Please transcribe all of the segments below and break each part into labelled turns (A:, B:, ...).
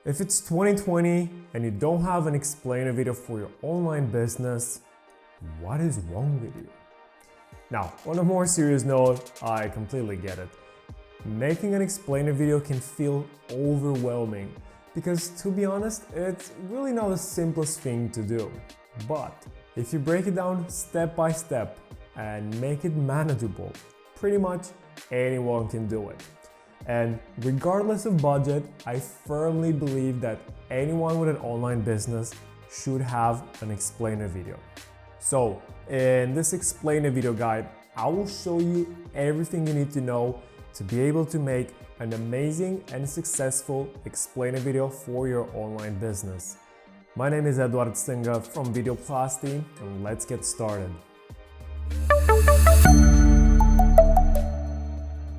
A: If it's 2020 and you don't have an explainer video for your online business, what is wrong with you? Now, on a more serious note, I completely get it. Making an explainer video can feel overwhelming because, to be honest, it's really not the simplest thing to do. But if you break it down step by step and make it manageable, pretty much anyone can do it. And regardless of budget, I firmly believe that anyone with an online business should have an explainer video. So in this explainer video guide, I will show you everything you need to know to be able to make an amazing and successful explainer video for your online business. My name is Eduard Stinga from Videoplasty, and let's get started.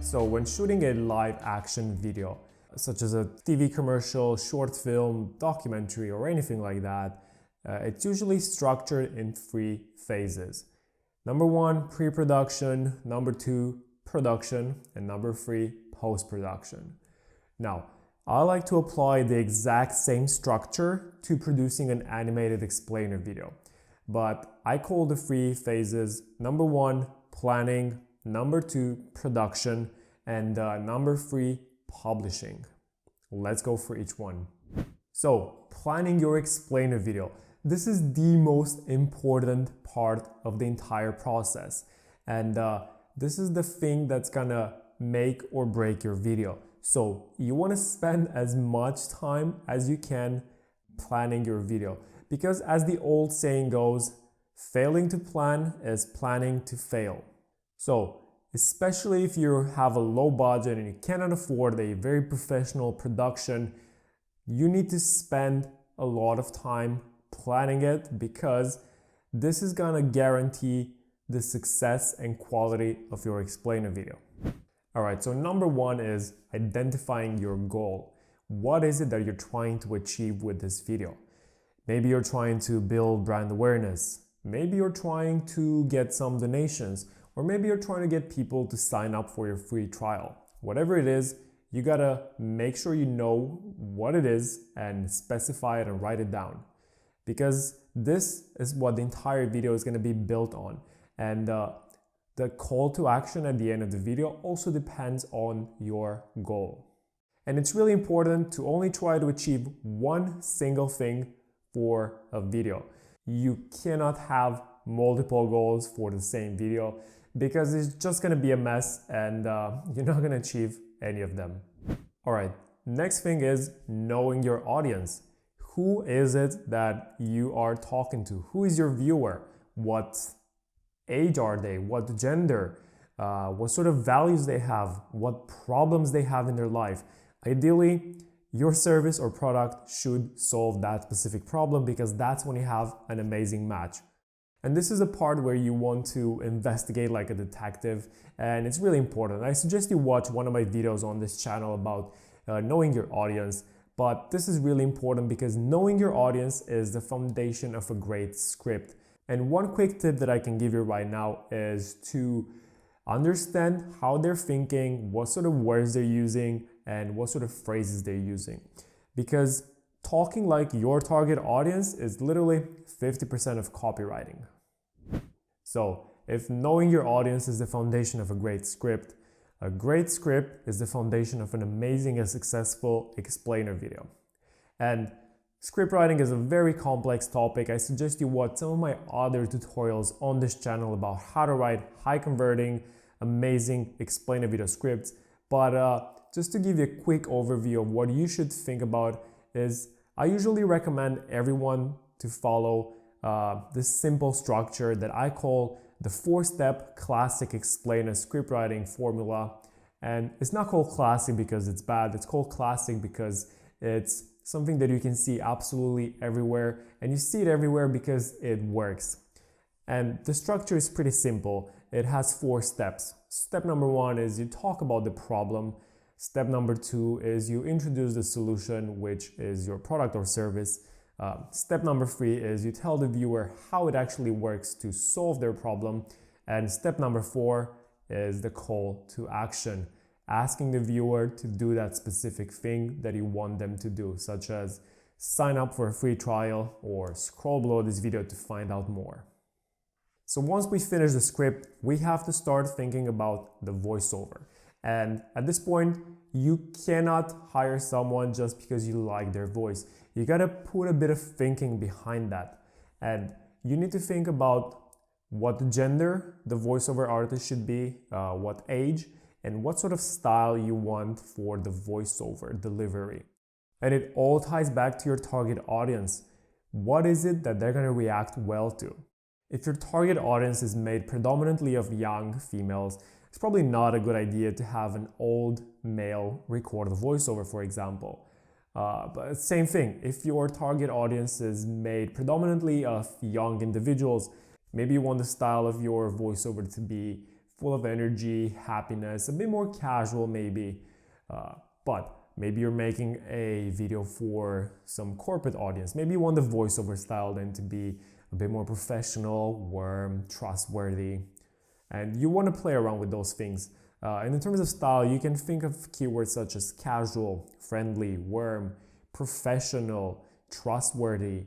A: So when shooting a live action video, such as a TV commercial, short film, documentary, or anything like that, it's usually structured in 3 phases. Number 1, pre-production, number 2, production, and number 3, post-production. Now, I like to apply the exact same structure to producing an animated explainer video, but I call the 3 phases number 1, planning, number 2, production, and number 3, publishing. Let's go for each one. So, planning your explainer video. This is the most important part of the entire process. And this is the thing that's gonna make or break your video. So, you wanna spend as much time as you can planning your video. Because as the old saying goes, failing to plan is planning to fail. So, especially if you have a low budget and you cannot afford a very professional production, you need to spend a lot of time planning it because this is gonna guarantee the success and quality of your explainer video. Alright, so number 1 is identifying your goal. What is it that you're trying to achieve with this video? Maybe you're trying to build brand awareness. Maybe you're trying to get some donations. Or maybe you're trying to get people to sign up for your free trial. Whatever it is, you gotta make sure you know what it is and specify it and write it down. Because this is what the entire video is gonna be built on. And the call to action at the end of the video also depends on your goal. And it's really important to only try to achieve one single thing for a video. You cannot have multiple goals for the same video, because it's just gonna be a mess and you're not gonna achieve any of them. Alright, next thing is knowing your audience. Who is it that you are talking to? Who is your viewer? What age are they? What gender? What sort of values they have? What problems they have in their life? Ideally, your service or product should solve that specific problem, because that's when you have an amazing match. And this is a part where you want to investigate like a detective, and it's really important. I suggest you watch one of my videos on this channel about knowing your audience, but this is really important because knowing your audience is the foundation of a great script. And one quick tip that I can give you right now is to understand how they're thinking, what sort of words they're using, and what sort of phrases they're using. Because talking like your target audience is literally 50% of copywriting. So if knowing your audience is the foundation of a great script is the foundation of an amazing and successful explainer video. And script writing is a very complex topic. I suggest you watch some of my other tutorials on this channel about how to write high converting, amazing explainer video scripts. But just to give you a quick overview of what you should think about is I usually recommend everyone to follow this simple structure that I call the 4-step classic explainer script writing formula. And it's not called classic because it's bad. It's called classic because it's something that you can see absolutely everywhere, and you see it everywhere because it works. And the structure is pretty simple. It has 4 steps. Step number 1 is you talk about the problem. Step number 2 is you introduce the solution, which is your product or service. Step number 3 is you tell the viewer how it actually works to solve their problem. And step number 4 is the call to action. asking the viewer to do that specific thing that you want them to do, such as sign up for a free trial or scroll below this video to find out more. So once we finish the script, we have to start thinking about the voiceover. And at this point, you cannot hire someone just because you like their voice. You gotta put a bit of thinking behind that. And you need to think about what gender the voiceover artist should be, what age, and what sort of style you want for the voiceover delivery. And it all ties back to your target audience. What is it that they're gonna react well to? If your target audience is made predominantly of young females, it's probably not a good idea to have an old male record the voiceover, for example. But same thing, if your target audience is made predominantly of young individuals, maybe you want the style of your voiceover to be full of energy, happiness, a bit more casual maybe. But maybe you're making a video for some corporate audience. Maybe you want the voiceover style then to be a bit more professional, warm, trustworthy. And you want to play around with those things. And in terms of style, you can think of keywords such as casual, friendly, warm, professional, trustworthy,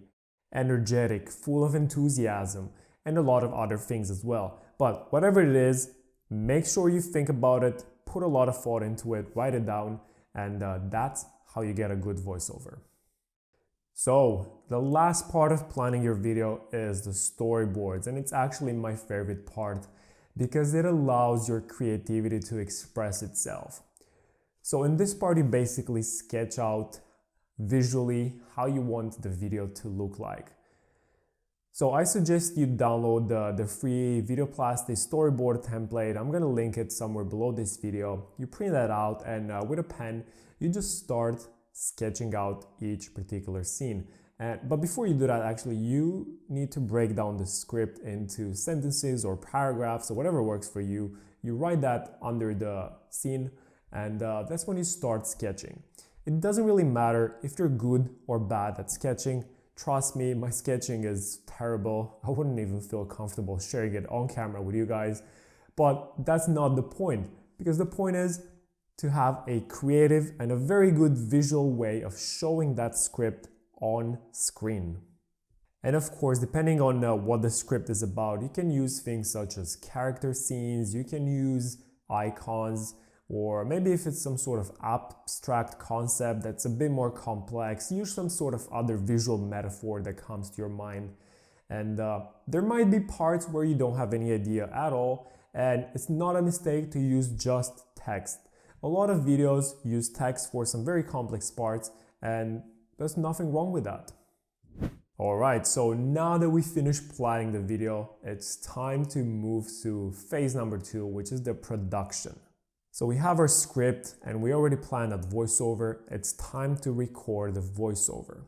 A: energetic, full of enthusiasm, and a lot of other things as well. But whatever it is, make sure you think about it, put a lot of thought into it, write it down, and that's how you get a good voiceover. So the last part of planning your video is the storyboards, and it's actually my favorite part because it allows your creativity to express itself. So in this part, you basically sketch out visually how you want the video to look like. So I suggest you download the free Videoplasty storyboard template. I'm gonna link it somewhere below this video. You print that out and with a pen, you just start sketching out each particular scene. But before you do that, actually, you need to break down the script into sentences or paragraphs or whatever works for you. You write that under the scene, and that's when you start sketching. It doesn't really matter if you're good or bad at sketching. Trust me, my sketching is terrible. I wouldn't even feel comfortable sharing it on camera with you guys. But that's not the point, because the point is to have a creative and a very good visual way of showing that script on screen. And of course, depending on what the script is about, you can use things such as character scenes, you can use icons, or maybe if it's some sort of abstract concept that's a bit more complex, use some sort of other visual metaphor that comes to your mind. And there might be parts where you don't have any idea at all, and it's not a mistake to use just text. A lot of videos use text for some very complex parts, and there's nothing wrong with that. Alright, so now that we finished planning the video, it's time to move to phase number 2, which is the production. So we have our script and we already planned that voiceover. It's time to record the voiceover.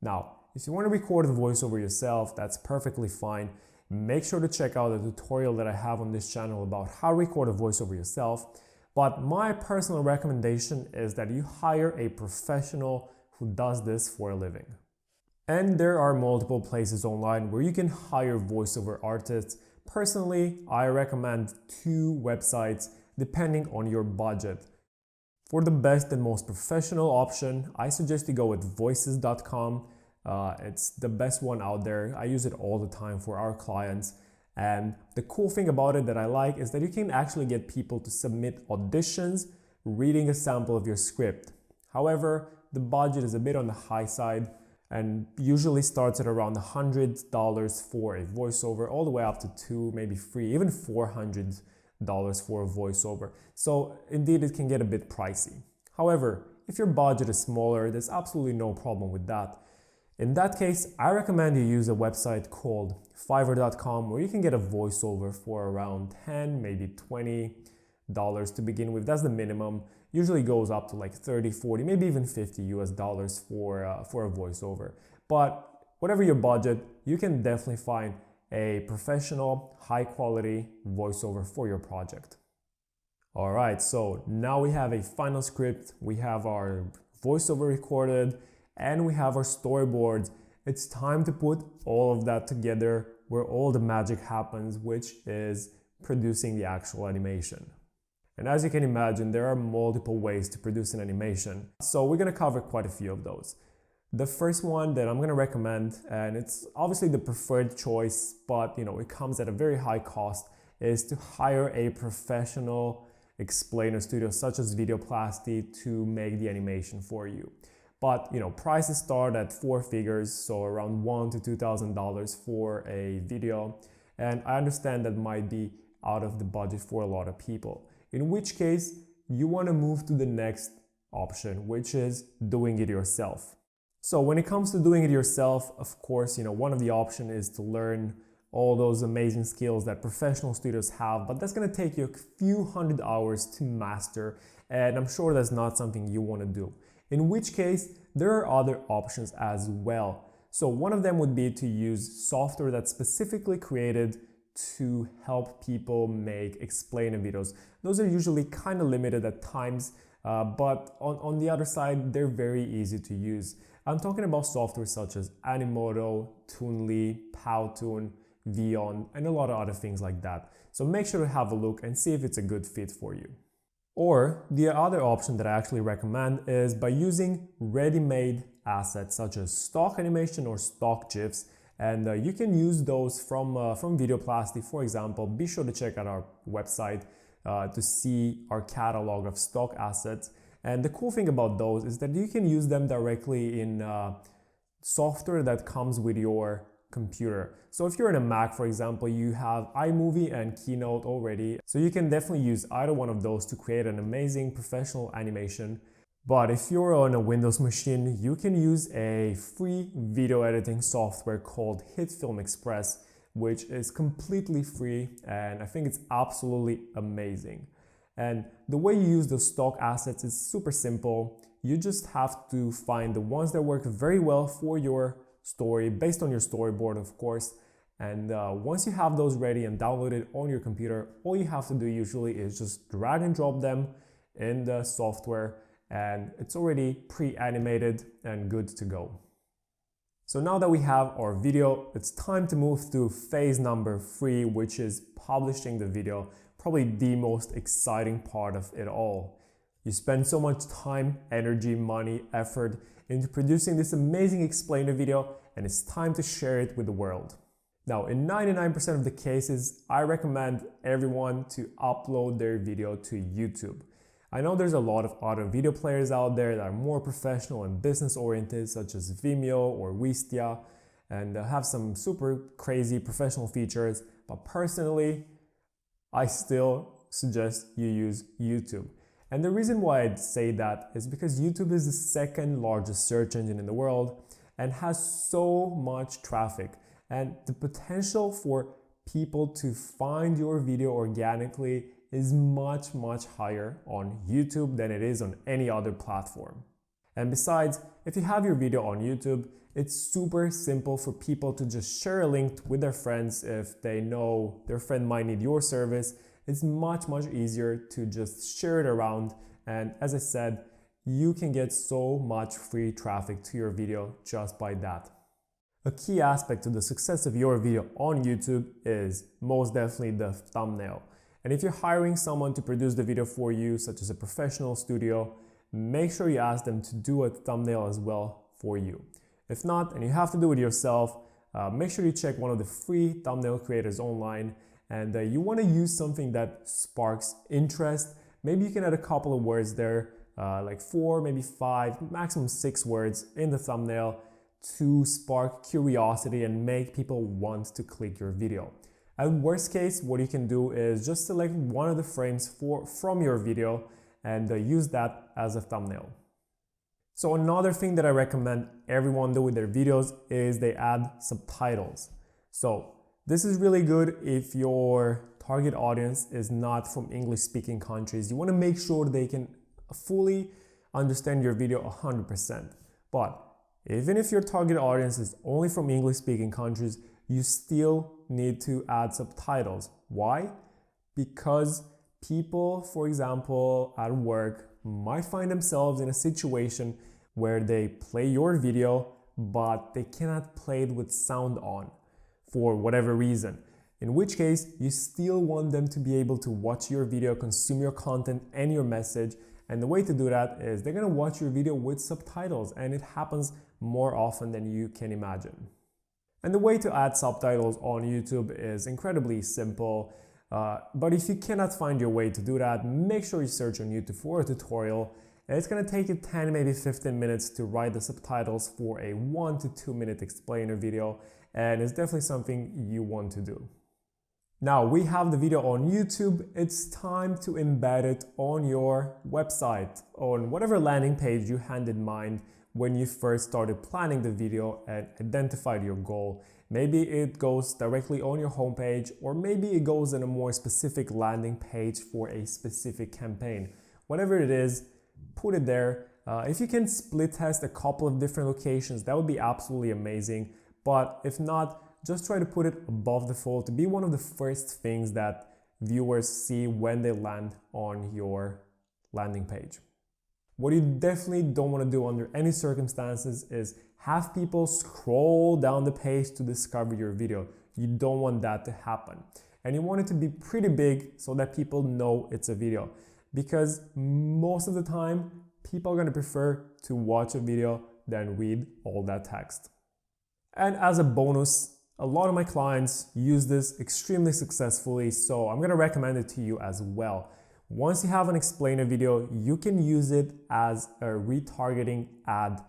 A: Now, if you want to record the voiceover yourself, that's perfectly fine. Make sure to check out the tutorial that I have on this channel about how to record a voiceover yourself. But my personal recommendation is that you hire a professional who does this for a living. And there are multiple places online where you can hire voiceover artists. Personally, I recommend 2 websites depending on your budget. For the best and most professional option, I suggest you go with voices.com. It's the best one out there. I use it all the time for our clients. And the cool thing about it that I like is that you can actually get people to submit auditions reading a sample of your script. However, the budget is a bit on the high side and usually starts at around $100 for a voiceover, all the way up to $200, maybe $300, even $400 for a voiceover. So indeed, it can get a bit pricey. However, if your budget is smaller, there's absolutely no problem with that. In that case, I recommend you use a website called Fiverr.com where you can get a voiceover for around $10, maybe $20 to begin with. That's the minimum. Usually goes up to like 30, 40, maybe even $50 for a voiceover. But whatever your budget, you can definitely find a professional, high quality voiceover for your project. All right, so now we have a final script, we have our voiceover recorded, and we have our storyboards. It's time to put all of that together where all the magic happens, which is producing the actual animation. And as you can imagine, there are multiple ways to produce an animation. So we're gonna cover quite a few of those. The first one that I'm gonna recommend, and it's obviously the preferred choice, but it comes at a very high cost, is to hire a professional explainer studio such as Videoplasty to make the animation for you. But prices start at 4 figures, so around $1,000 to $2,000 for a video. And I understand that might be out of the budget for a lot of people. In which case, you want to move to the next option, which is doing it yourself. So when it comes to doing it yourself, of course, one of the options is to learn all those amazing skills that professional studios have, but that's going to take you a few hundred hours to master, and I'm sure that's not something you want to do. In which case, there are other options as well. So one of them would be to use software that's specifically created to help people make explainer videos. Those are usually kind of limited at times, but on the other side, they're very easy to use. I'm talking about software such as Animoto, Toonly, Powtoon, Vyond, and a lot of other things like that. So make sure to have a look and see if it's a good fit for you. Or the other option that I actually recommend is by using ready-made assets such as stock animation or stock GIFs, and you can use those from Videoplasty, for example. Be sure to check out our website to see our catalog of stock assets. And the cool thing about those is that you can use them directly in software that comes with your computer. So if you're in a Mac, for example, you have iMovie and Keynote already. So you can definitely use either one of those to create an amazing professional animation. But if you're on a Windows machine, you can use a free video editing software called HitFilm Express, which is completely free, and I think it's absolutely amazing. And the way you use the stock assets is super simple. You just have to find the ones that work very well for your story, based on your storyboard, of course. And once you have those ready and downloaded on your computer, all you have to do usually is just drag and drop them in the software, and it's already pre-animated and good to go. So now that we have our video, it's time to move to phase number 3, which is publishing the video. Probably the most exciting part of it all. You spend so much time, energy, money, effort into producing this amazing explainer video, and it's time to share it with the world. Now, in 99% of the cases, I recommend everyone to upload their video to YouTube. I know there's a lot of other video players out there that are more professional and business oriented, such as Vimeo or Wistia, and have some super crazy professional features, but personally, I still suggest you use YouTube. And the reason why I'd say that is because YouTube is the second largest search engine in the world and has so much traffic. And the potential for people to find your video organically is much, much higher on YouTube than it is on any other platform. And besides, if you have your video on YouTube, it's super simple for people to just share a link with their friends if they know their friend might need your service. It's much, much easier to just share it around. And as I said, you can get so much free traffic to your video just by that. A key aspect to the success of your video on YouTube is most definitely the thumbnail. And if you're hiring someone to produce the video for you, such as a professional studio, make sure you ask them to do a thumbnail as well for you. If not, and you have to do it yourself, make sure you check one of the free thumbnail creators online, and you want to use something that sparks interest. Maybe you can add a couple of words there, like 4, maybe 5, maximum 6 words in the thumbnail to spark curiosity and make people want to click your video. At worst case, what you can do is just select one of the frames from your video and use that as a thumbnail. So another thing that I recommend everyone do with their videos is they add subtitles. So this is really good if your target audience is not from English speaking countries. You want to make sure they can fully understand your video 100%. But even if your target audience is only from English speaking countries, you still need to add subtitles. Why? Because people, for example, at work might find themselves in a situation where they play your video, but they cannot play it with sound on for whatever reason. in which case you still want them to be able to watch your video, consume your content and your message. And the way to do that is they're gonna watch your video with subtitles, and it happens more often than you can imagine. And the way to add subtitles on YouTube is incredibly simple, but if you cannot find your way to do that, make sure you search on YouTube for a tutorial. And it's gonna take you 10, maybe 15 minutes to write the subtitles for a 1 to 2 minute explainer video, and it's definitely something you want to do. Now we have the video on YouTube, it's time to embed it on your website, on whatever landing page you had in mind when you first started planning the video and identified your goal. Maybe it goes directly on your homepage, or maybe it goes in a more specific landing page for a specific campaign. Whatever it is, put it there. If you can split test a couple of different locations, that would be absolutely amazing. But if not, just try to put it above the fold to be one of the first things that viewers see when they land on your landing page. What you definitely don't want to do under any circumstances is have people scroll down the page to discover your video. You don't want that to happen. And you want it to be pretty big so that people know it's a video. Because most of the time, people are going to prefer to watch a video than read all that text. And as a bonus, a lot of my clients use this extremely successfully, so I'm going to recommend it to you as well. Once you have an explainer video, you can use it as a retargeting ad.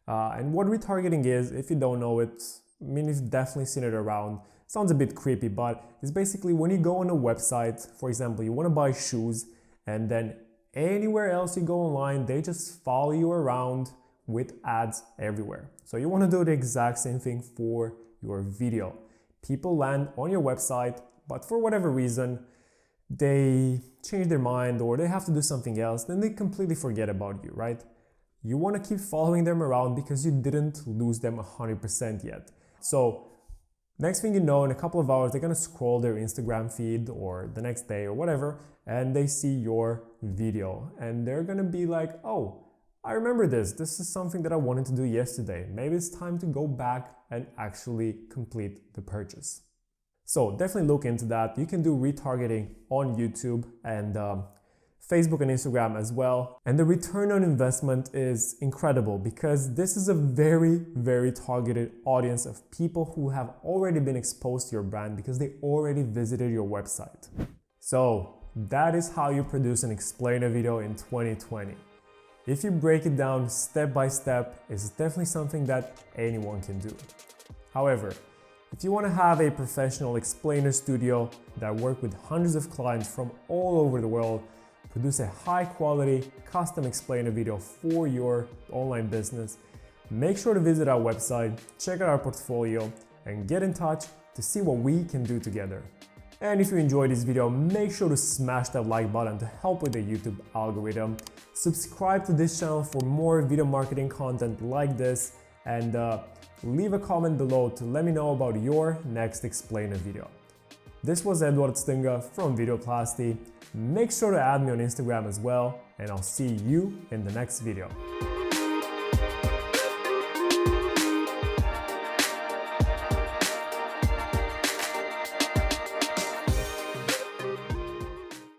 A: And what retargeting is, if you don't know it, I mean, you've definitely seen it around. Sounds a bit creepy, but it's basically when you go on a website, for example, you want to buy shoes, and then anywhere else you go online, they just follow you around with ads everywhere. So you want to do the exact same thing for your video. People land on your website, but for whatever reason, they change their mind or they have to do something else, then they completely forget about you, right? You want to keep following them around because you didn't lose them 100% yet. So next thing you know, in a couple of hours, they're going to scroll their Instagram feed or the next day or whatever, and they see your video and they're going to be like, oh, I remember this. This is something that I wanted to do yesterday. Maybe it's time to go back and actually complete the purchase. So definitely look into that. You can do retargeting on YouTube and Facebook and Instagram as well. And the return on investment is incredible because this is a very, very targeted audience of people who have already been exposed to your brand because they already visited your website. So that is how you produce an explainer video in 2020. If you break it down step by step, it's definitely something that anyone can do. However, if you want to have a professional explainer studio that work with hundreds of clients from all over the world, produce a high quality custom explainer video for your online business, make sure to visit our website, check out our portfolio, and get in touch to see what we can do together. And if you enjoyed this video, make sure to smash that like button to help with the YouTube algorithm. Subscribe to this channel for more video marketing content like this, and leave a comment below to let me know about your next explainer video. This was Edward Stinga from Videoplasty. Make sure to add me on Instagram as well, and I'll see you in the next video.